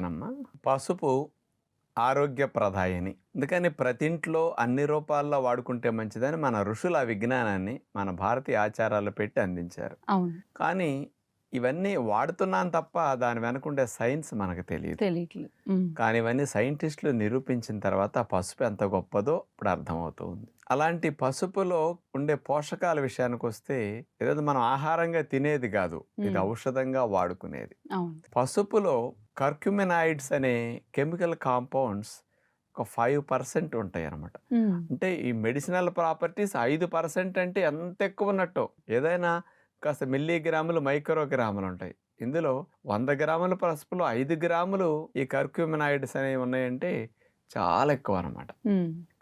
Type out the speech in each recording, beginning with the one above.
చెప్తానమ్మా. పసుపు ఆరోగ్య ప్రదాయిని. అందుకని ప్రతి ఇంట్లో అన్ని రూపాల్లో వాడుకుంటే మంచిదని మన ఋషులు ఆ విజ్ఞానాన్ని మన భారతీయ ఆచారాలు పెట్టి అందించారు. అవును. కానీ ఇవన్నీ వాడుతున్నాను తప్ప దాని వెనకుండే సైన్స్ మనకు తెలియట్లేదు. కానీ ఇవన్నీ సైంటిస్టులు నిరూపించిన తర్వాత పసుపు ఎంత గొప్పదో ఇప్పుడు అర్థమవుతూ ఉంది. అలాంటి పసుపులో ఉండే పోషకాల విషయానికి వస్తే ఏదో మనం ఆహారంగా తినేది కాదు, ఇది ఔషధంగా వాడుకునేది. పసుపులో కర్క్యుమినాయిడ్స్ అనే కెమికల్ కాంపౌండ్స్ ఒక 5% ఉంటాయి అన్నమాట. అంటే ఈ మెడిసినల్ ప్రాపర్టీస్ 5% అంటే ఎంత ఎక్కువ ఉన్నట్టు. ఏదైనా కాస్త మిల్లీగ్రాములు మైక్రోగ్రాములు ఉంటాయి. ఇందులో 100 గ్రాముల పసుపులో 5 గ్రాములు ఈ కర్క్యుమినాయిడ్స్ అనేవి ఉన్నాయంటే చాలా ఎక్కువ అనమాట.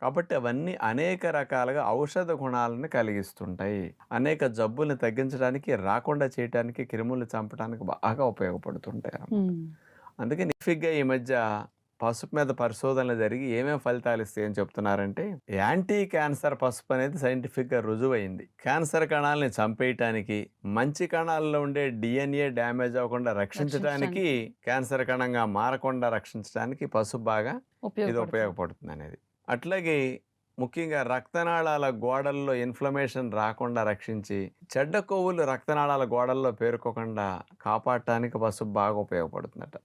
కాబట్టి అవన్నీ అనేక రకాలుగా ఔషధ గుణాలను కలిగిస్తుంటాయి. అనేక జబ్బుల్ని తగ్గించడానికి, రాకుండా చేయడానికి, క్రిములు చంపడానికి బాగా ఉపయోగపడుతుంటాయి. అందుకే నిఫిక్గా ఈ మధ్య పసుపు మీద పరిశోధనలు జరిగి ఏమేమి ఫలితాలు ఇస్తాయని చెప్తున్నారంటే, యాంటీ క్యాన్సర్ పసుపు అనేది సైంటిఫిక్గా రుజువైంది. క్యాన్సర్ కణాలని చంపేయటానికి, మంచి కణాల్లో ఉండే DNA డ్యామేజ్ అవ్వకుండా రక్షించడానికి, క్యాన్సర్ కణంగా మారకుండా రక్షించడానికి పసుపు బాగా ఇది ఉపయోగపడుతుంది అనేది. అట్లాగే ముఖ్యంగా రక్తనాళాల గోడల్లో ఇన్ఫ్లమేషన్ రాకుండా రక్షించి, చెడ్డ కొవ్వులు రక్తనాళాల గోడల్లో పేరుకోకుండా కాపాడటానికి పసుపు బాగా ఉపయోగపడుతుందట.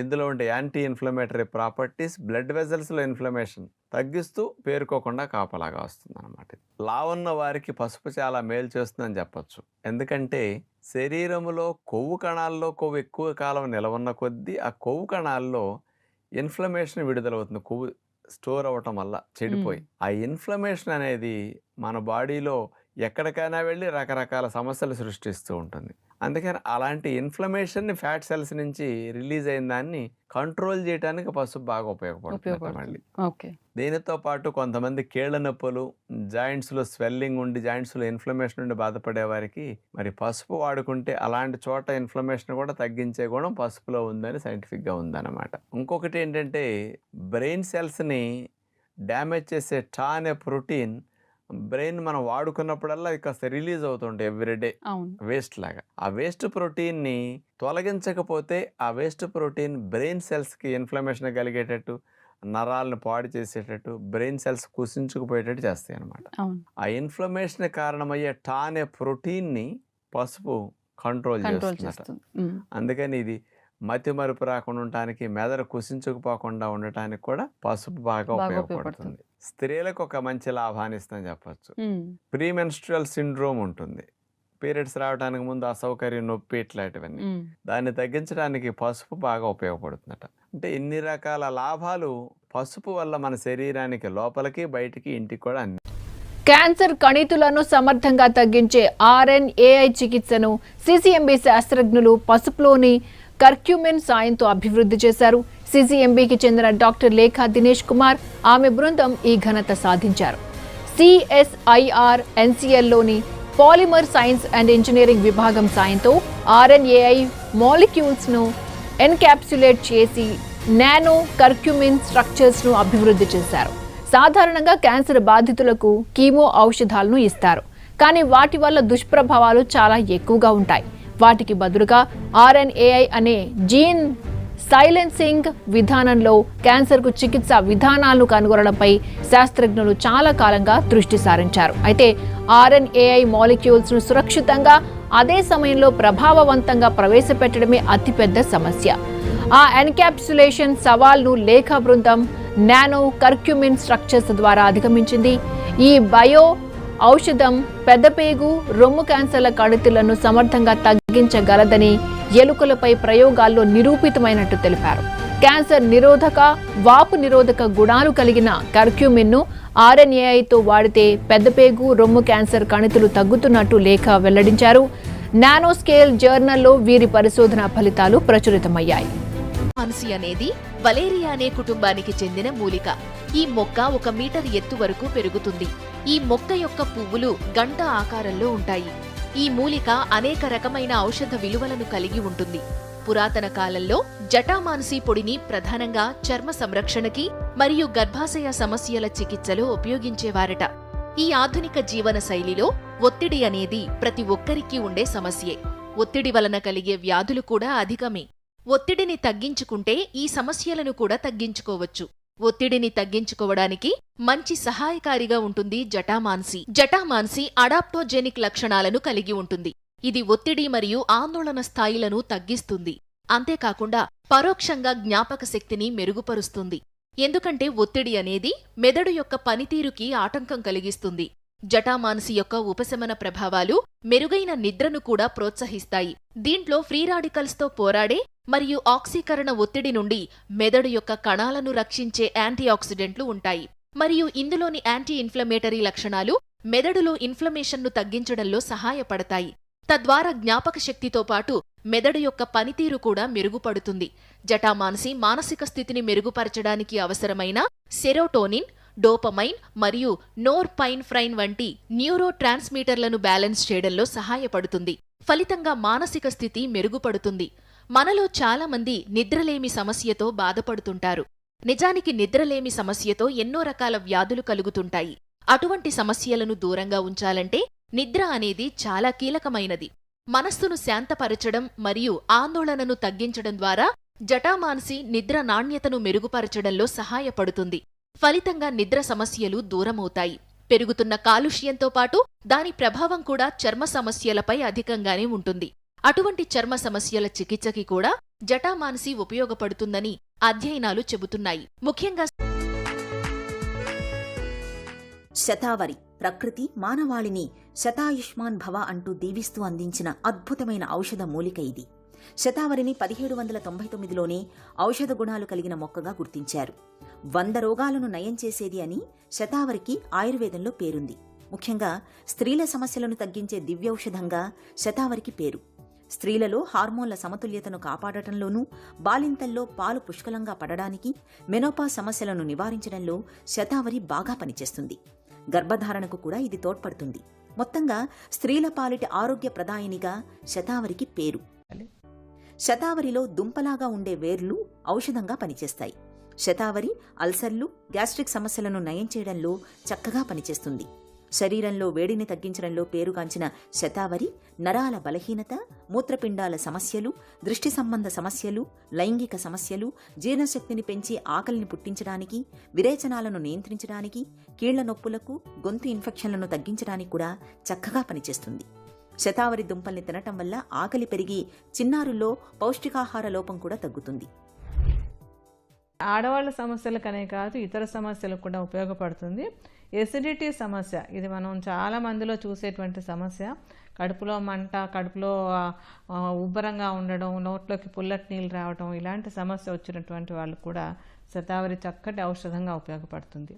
ఇందులో ఉండే యాంటీ ఇన్ఫ్లమేటరీ ప్రాపర్టీస్ బ్లడ్ వెజల్స్లో ఇన్ఫ్లమేషన్ తగ్గిస్తూ పేరుకోకుండా కాపలాగా వస్తుంది అనమాట. లావున్న వారికి పసుపు చాలా మేలు చేస్తుందని చెప్పచ్చు. ఎందుకంటే శరీరంలో కొవ్వు కణాల్లో కొవ్వు ఎక్కువ కాలం నిలవన్న కొద్దీ ఆ కొవ్వు కణాల్లో ఇన్ఫ్లమేషన్ విడుదలవుతుంది. కొవ్వు స్టోర్ అవ్వటం వల్ల చెడిపోయి ఆ ఇన్ఫ్లమేషన్ అనేది మన బాడీలో ఎక్కడికైనా వెళ్ళి రకరకాల సమస్యలు సృష్టిస్తూ ఉంటుంది. అందుకని అలాంటి ఇన్ఫ్లమేషన్ని ఫ్యాట్ సెల్స్ నుంచి రిలీజ్ అయిన దాన్ని కంట్రోల్ చేయడానికి పసుపు బాగా ఉపయోగపడుతుంది మళ్ళీ. దీనితో పాటు కొంతమంది కీళ్ళ నొప్పులు, జాయింట్స్లో స్వెల్లింగ్ ఉండి జాయింట్స్లో ఇన్ఫ్లమేషన్ ఉండి బాధపడే వారికి మరి పసుపు వాడుకుంటే అలాంటి చోట ఇన్ఫ్లమేషన్ కూడా తగ్గించే గుణం పసుపులో ఉందని సైంటిఫిక్గా ఉందన్నమాట. ఇంకొకటి ఏంటంటే బ్రెయిన్ సెల్స్ని డ్యామేజ్ చేసే టా అనే ప్రోటీన్ బ్రెయిన్ మనం వాడుకున్నప్పుడల్లా కాస్త రిలీజ్ అవుతుంటాయి ఎవ్రీడే వేస్ట్ లాగా. ఆ వేస్ట్ ప్రోటీన్ని తొలగించకపోతే ఆ వేస్ట్ ప్రోటీన్ బ్రెయిన్ సెల్స్కి ఇన్ఫ్లమేషన్ కలిగేటట్టు, నరాలను పాడు చేసేటట్టు, బ్రెయిన్ సెల్స్ కుసించుకుపోయేటట్టు చేస్తాయి అన్నమాట. ఆ ఇన్ఫ్లమేషన్ కారణమయ్యే టా అనే ప్రోటీన్ని పసుపు కంట్రోల్ చేస్తుంది. అందుకని ఇది మతి మరుపు రాకుండా ఉండటానికి, మెదడు కుసించుకుపోకుండా ఉండటానికి కూడా పసుపు బాగా ఉపయోగపడుతుంది. స్త్రీలకు ఒక మంచి లాభాన్ని ఇస్తుందని చెప్పచ్చు. ప్రీమెన్స్ట్రువల్ సిండ్రోమ్ ఉంటుంది, పీరియడ్స్ రావడానికి ముందు అసౌకర్యం, నొప్పి ఇట్లాంటివన్నీ. దాన్ని తగ్గించడానికి పసుపు బాగా ఉపయోగపడుతుందట. అంటే ఇన్ని రకాల లాభాలు పసుపు వల్ల మన శరీరానికి లోపలికి బయటికి ఇంటికి కూడా అన్ని. క్యాన్సర్ కణితులను సమర్థంగా తగ్గించే RNAi చికిత్సను CCMB శాస్త్రజ్ఞులు పసుపులోని కర్క్యూమిన్ సాయంతో అభివృద్ధి చేశారు. CCMBకి చెందిన డాక్టర్ లేఖా దినేష్ కుమార్, ఆమె బృందం ఈ ఘనత సాధించారు. CSIR NCLలోని పాలిమర్ సైన్స్ అండ్ ఇంజనీరింగ్ విభాగం సాయంతో RNAi మాలిక్యూల్స్ను ఎన్కాప్సులేట్ చేసి నానో కర్క్యూమిన్ స్ట్రక్చర్స్ను అభివృద్ధి చేశారు. సాధారణంగా క్యాన్సర్ బాధితులకు కీమో ఔషధాలను ఇస్తారు, కానీ వాటి వల్ల దుష్ప్రభావాలు చాలా ఎక్కువగా ఉంటాయి. వాటికి బదులుగా RNAi అనే జీన్ సైలెన్సింగ్ విధానంలో క్యాన్సర్కు చికిత్సా విధానాలను కనుగొనడంపై శాస్త్రజ్ఞులు చాలా కాలంగా దృష్టి సారించారు. అయితే RNAi మాలిక్యూల్స్ను సురక్షితంగా, అదే సమయంలో ప్రభావవంతంగా ప్రవేశపెట్టడమే అతిపెద్ద సమస్య. ఆ ఎన్కాప్సులేషన్ సవాల్ను లేఖా బృందం నానో కర్క్యూమిన్ స్ట్రక్చర్స్ ద్వారా అధిగమించింది. ఈ బయో ఔషధం పెద్దపేగు, రొమ్ము క్యాన్సర్ల కణితులను సమర్థంగా తగ్గించగలదని ఎలుకలపై ప్రయోగాల్లో నిరూపితమైనట్టు తెలిపారు. క్యాన్సర్ నిరోధక, వాపు నిరోధక గుణాలు కలిగిన కర్క్యూమిన్ను RNAiతో వాడితే పెద్దపేగు, రొమ్ము క్యాన్సర్ కణితులు తగ్గుతున్నట్టు లేఖ వెల్లడించారు. నానో స్కేల్ జర్నల్లో వీరి పరిశోధన ఫలితాలు ప్రచురితమయ్యాయి. మాన్సి అనేది వలేరియా అనే కుటుంబానికి చెందిన మూలిక. ఈ మొక్క 1 మీటర్ ఎత్తు వరకు పెరుగుతుంది. ఈ మొక్క యొక్క పువ్వులు గంట ఆకారంలో ఉంటాయి. ఈ మూలిక అనేక రకమైన ఔషధ విలువలను కలిగి ఉంటుంది. పురాతన కాలంలో జటామాన్సి పొడిని ప్రధానంగా చర్మ సంరక్షణకి మరియు గర్భాశయ సమస్యల చికిత్సలో ఉపయోగించేవారట. ఈ ఆధునిక జీవన శైలిలో ఒత్తిడి అనేది ప్రతి ఒక్కరికి ఉండే సమస్యే. ఒత్తిడి వలన కలిగే వ్యాధులు కూడా అధికమే. ఒత్తిడిని తగ్గించుకుంటే ఈ సమస్యలను కూడా తగ్గించుకోవచ్చు. ఒత్తిడిని తగ్గించుకోవడానికి మంచి సహాయకారిగా ఉంటుంది జటామాన్సి. జటామాన్సి అడాప్టోజెనిక్ లక్షణాలను కలిగి ఉంటుంది. ఇది ఒత్తిడి మరియు ఆందోళన స్థాయిలను తగ్గిస్తుంది. అంతేకాకుండా పరోక్షంగా జ్ఞాపక శక్తిని మెరుగుపరుస్తుంది. ఎందుకంటే ఒత్తిడి అనేది మెదడు యొక్క పనితీరుకి ఆటంకం కలిగిస్తుంది. జటామాన్సి యొక్క ఉపశమన ప్రభావాలు మెరుగైన నిద్రను కూడా ప్రోత్సహిస్తాయి. దీంట్లో ఫ్రీ రాడికల్స్తో పోరాడే మరియు ఆక్సీకరణ ఒత్తిడి నుండి మెదడు యొక్క కణాలను రక్షించే యాంటీఆక్సిడెంట్లు ఉంటాయి. మరియు ఇందులోని యాంటీ ఇన్ఫ్లమేటరీ లక్షణాలు మెదడులో ఇన్ఫ్లమేషన్ను తగ్గించడంలో సహాయపడతాయి. తద్వారా జ్ఞాపక శక్తితో పాటు మెదడు యొక్క పనితీరు కూడా మెరుగుపడుతుంది. జటామాన్సి మానసిక స్థితిని మెరుగుపరచడానికి అవసరమైన సెరోటోనిన్, డోపమైన్ మరియు నోర్పైన్ఫ్రైన్ వంటి న్యూరో ట్రాన్స్మిటర్లను బ్యాలెన్స్ చేయడంలో సహాయపడుతుంది. ఫలితంగా మానసిక స్థితి మెరుగుపడుతుంది. మనలో చాలామంది నిద్రలేమి సమస్యతో బాధపడుతుంటారు. నిజానికి నిద్రలేమి సమస్యతో ఎన్నో రకాల వ్యాధులు కలుగుతుంటాయి. అటువంటి సమస్యలను దూరంగా ఉంచాలంటే నిద్ర అనేది చాలా కీలకమైనది. మనస్సును శాంతపరచడం మరియు ఆందోళనను తగ్గించడం ద్వారా జటామాన్సి నిద్ర నాణ్యతను మెరుగుపరచడంలో సహాయపడుతుంది. ఫలితంగా నిద్ర సమస్యలు దూరమవుతాయి. పెరుగుతున్న కాలుష్యంతో పాటు దాని ప్రభావం కూడా చర్మ సమస్యలపై అధికంగానే ఉంటుంది. అటువంటి చర్మ సమస్యల చికిత్సకి కూడా జటామాన్సి ఉపయోగపడుతుందని అధ్యయనాలు చెబుతున్నాయి. ముఖ్యంగా శతావరి ప్రకృతి మానవాళిని శతాయుష్మాన్ భవ అంటూ దీవిస్తూ అందించిన అద్భుతమైన ఔషధ మూలిక ఇది. శతావరిని 1799లోనే ఔషధ గుణాలు కలిగిన మొక్కగా గుర్తించారు. 100 రోగాలను నయం చేసేది అని శతావరికి ఆయుర్వేదంలో పేరుంది. ముఖ్యంగా స్త్రీల సమస్యలను తగ్గించే దివ్యౌషధంగా శతావరికి పేరు. స్త్రీలలో హార్మోన్ల సమతుల్యతను కాపాడటంలోనూ, బాలింతల్లో పాలు పుష్కలంగా పడడానికి, మెనోపాజ్ సమస్యలను నివారించడంలో శతావరి బాగా పనిచేస్తుంది. గర్భధారణకు కూడా ఇది తోడ్పడుతుంది. మొత్తంగా స్త్రీల పాలిటి ఆరోగ్య ప్రదాయినిగా శతావరికి పేరు. శతావరిలో దుంపలాగా ఉండే వేర్లు ఔషధంగా పనిచేస్తాయి. శతావరి అల్సర్లు, గ్యాస్ట్రిక్ సమస్యలను నయం చేయడంలో చక్కగా పనిచేస్తుంది. శరీరంలో వేడిని తగ్గించడంలో పేరుగాంచిన శతావరి నరాల బలహీనత, మూత్రపిండాల సమస్యలు, దృష్టి సంబంధ సమస్యలు, లైంగిక సమస్యలు, జీర్ణశక్తిని పెంచి ఆకలిని పుట్టించడానికి, విరేచనాలను నియంత్రించడానికి, కీళ్ల నొప్పులకు, గొంతు ఇన్ఫెక్షన్లను తగ్గించడానికి కూడా చక్కగా పనిచేస్తుంది. శతావరి దుంపల్ని తినటం వల్ల ఆకలి పెరిగి చిన్నారుల్లో పౌష్టికాహార లోపం కూడా తగ్గుతుంది. ఆడవాళ్ళ సమస్యలకనే కాదు ఇతర సమస్యలకు కూడా ఉపయోగపడుతుంది. ఎసిడిటీ సమస్య ఇది మనం చాలా మందిలో చూసేటువంటి సమస్య. కడుపులో మంట, కడుపులో ఉబ్బరంగా ఉండడం, నోట్లోకి పుల్లటి నీళ్ళు రావడం, ఇలాంటి సమస్య వచ్చినటువంటి వాళ్ళు కూడా శతావరి చక్కటి ఔషధంగా ఉపయోగపడుతుంది.